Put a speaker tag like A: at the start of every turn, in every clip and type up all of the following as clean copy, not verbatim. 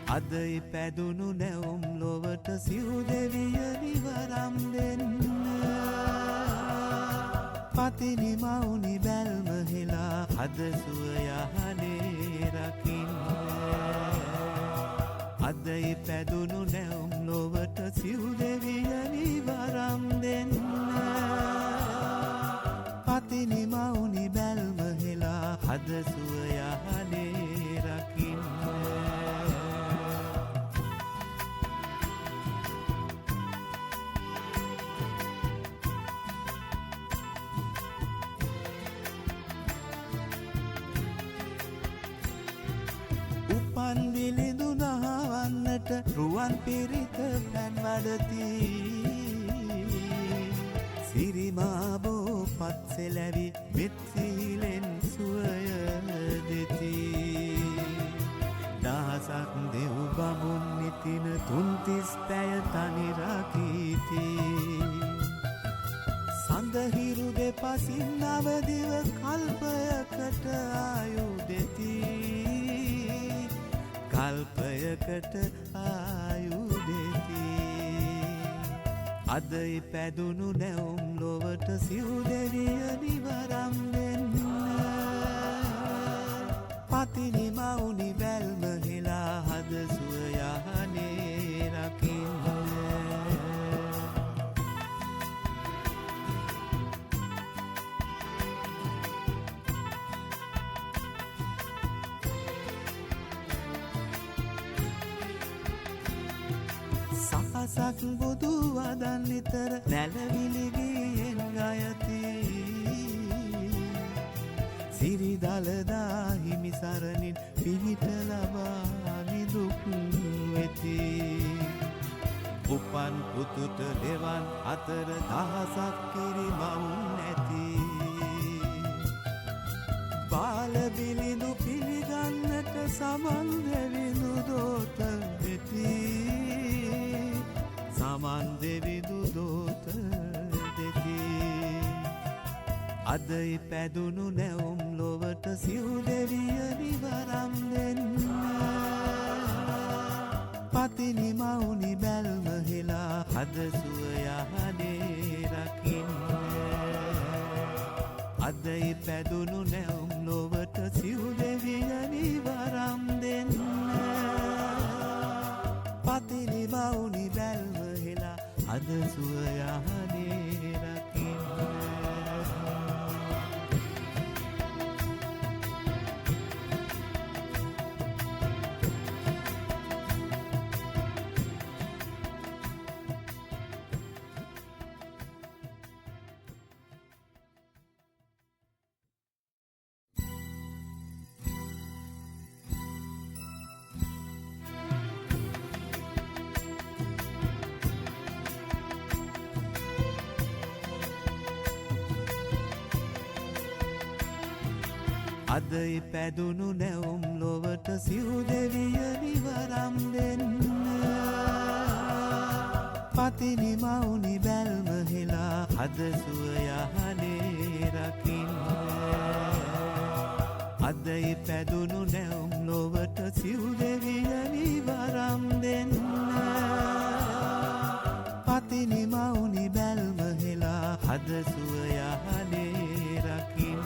A: අද ඉපැදුණු නැවුම් ලොවට සිව් දෙවියනි වරම් දෙන්න පතිනි මවුනි බැල්ම හෙලා හද සුව යහනේ රකින්න අද ඉපැදුණු නැවුම් ලොවට සිව් දෙවියනි වරම් දෙන්න පතිනි මවුනි බැල්ම හෙලා හද සුව යහනේ රකින්න උපන් විලිඳු නහවන්නට රුවන් පිරිත පැන් වඩති සිරිමාබෝ පත්සෙලැවි මෙත්සීලෙන් සුවය දෙති දහසක් දෙව් බමුන් නිතින තුන්තිස් පැය තනි රකීති සඳහිරු දෙපසින් නවදිව කල්පයකට ආයු දෙති කල්පයකට ආයු දෙති අද ඉපැදුණු නැවුම් ලොවට සිව් දෙවියනි වරම් දෙන්න පතිනි මවුනි බැල්ම හෙලා හද සුව යහනේ රකින්න සකසක් බුදු වදන් නිතර නැලවිලිගියෙන් ගයති සිරිදලදා හිමි සරණින් පිහිට ලබා නිදුක් වෙති උපන් පුතුට ලෙවන් අතර දහසක් කිරි මවුන් නැති බාල බිලිඳු පිළිගන්නට සමන් දෙවිඳු දෝත වෙති සමන් දෙවිඳු දෝත දෙති අද ඉපැදුණු නැවුම් ලොවට සිව් දෙවියනි වරම් දෙන්න පතිනි මවුනි බැල්ම හෙලා හද සුව යහනේ රකින්න අද ඉපැදුණු නැවුම් ලොවට සිව් දෙවියනි වරම් දෙන්න පතිනි මවුනි බැල්ම හෙලා හද සුව යහනේ රකින්න අද ඉපැදුණු නැවුම් ලොවට සිව් දෙවියනි වරම් දෙන්න පතිනි මවුනි බැල්ම හෙලා හද සුව යහනේ රකින්න අද ඉපැදුණු නැවුම් ලොවට සිව් දෙවියනි වරම් දෙන්න පතිනි මවුනි බැල්ම හෙලා හද සුව යහනේ රකින්න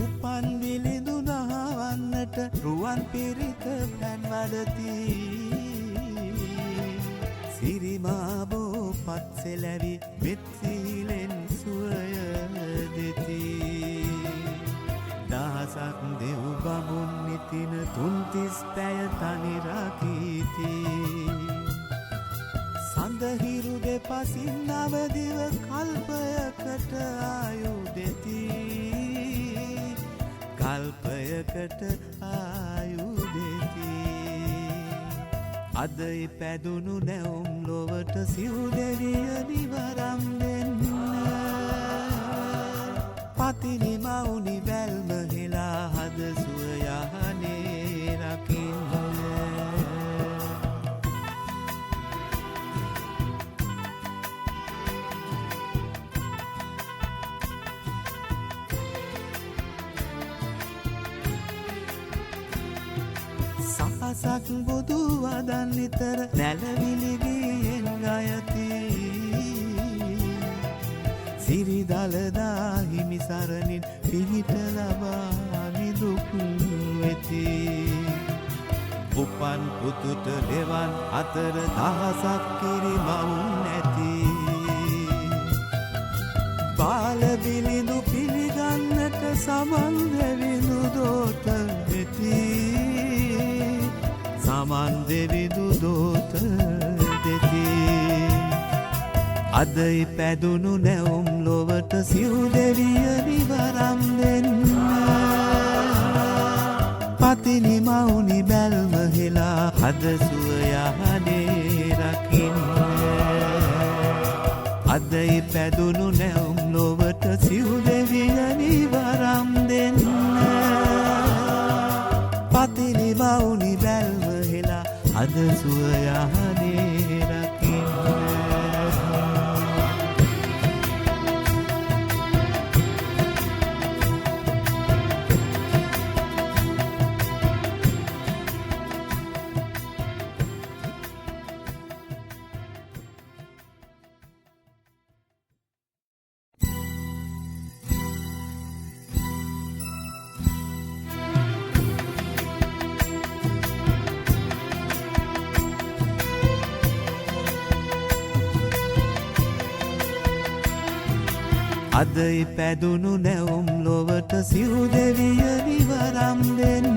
A: උපන් විලිඳු නහවන්නට රුවන් පිරිත පැන් වඩති සිරිමාබෝ පත්සෙලැවි මෙත්සීලෙන් සුවය දෙති දහසක් දෙව් බමුන් නිතින තුන්තිස් පැය තනි රකීති සඳහිරු දෙපසින් නවදිව කල්පයකට ආයු දෙති කල්පයකට ආයු දෙති අද ඉපැදුණු නැවුම් ලොවට සිව් දෙවියනි වරම් දෙන්න පතිනි මවුනි බැල්ම හෙලා හද සුව යහනේ රකින්න දහසක් බුදු වදන් නිතර නැලවිලිගියෙන් ගයති සිරි දළදා හිමි සරණින් පිහිට ලබා නිදුක් වෙති උපන් පුතුට ලෙවන් අතර දහසක් කිරි මවුන් නැති බාල බිලිඳු පිළිගන්නට සමන් දෙවිඳු දෝත වෙති සමන් දෙවිඳු දෝත දෙති අද ඉපැදුණු නැවුම් ලොවට සිව් දෙවියනි වරම් දෙන්න පතිනි මවුනි බැල්ම හෙලා හද සුව යහනේ රකින්න අද ඉපැදුණු නැවුම් ලොවට සිව් දෙවියනි වරම් දෙන්න පතිනි මවුනි බැල්ම හෙලා හද සුව යහනේ රකින්න අද ඉපැදුණු නැවුම් ලොවට සිව් දෙවියනි වරම් දෙන්න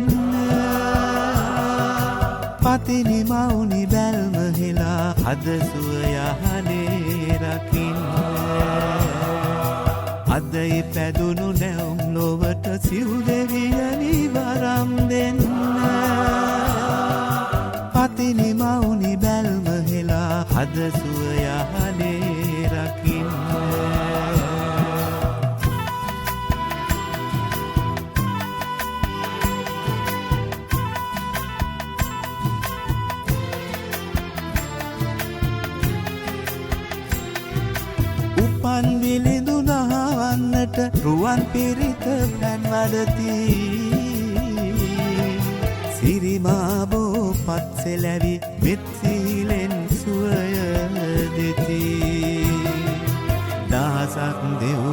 A: පතිනි මවුනි බැල්ම හෙලා හද සුව යහනේ රකින්න අද ඉපැදුණු නැවුම් ලොවට සිව් දෙවියනි වරම් දෙන්න පතිනි මවුනි බැල්ම හෙලා හද සුව යහනේ රකින්න උපන් විලිඳු නහවන්නට රුවන් පිරිත පැන් වඩති සිරිමාබෝ පත්සෙලැවි මෙත් සීලෙන් සුවය දෙති දහසක් දෙව්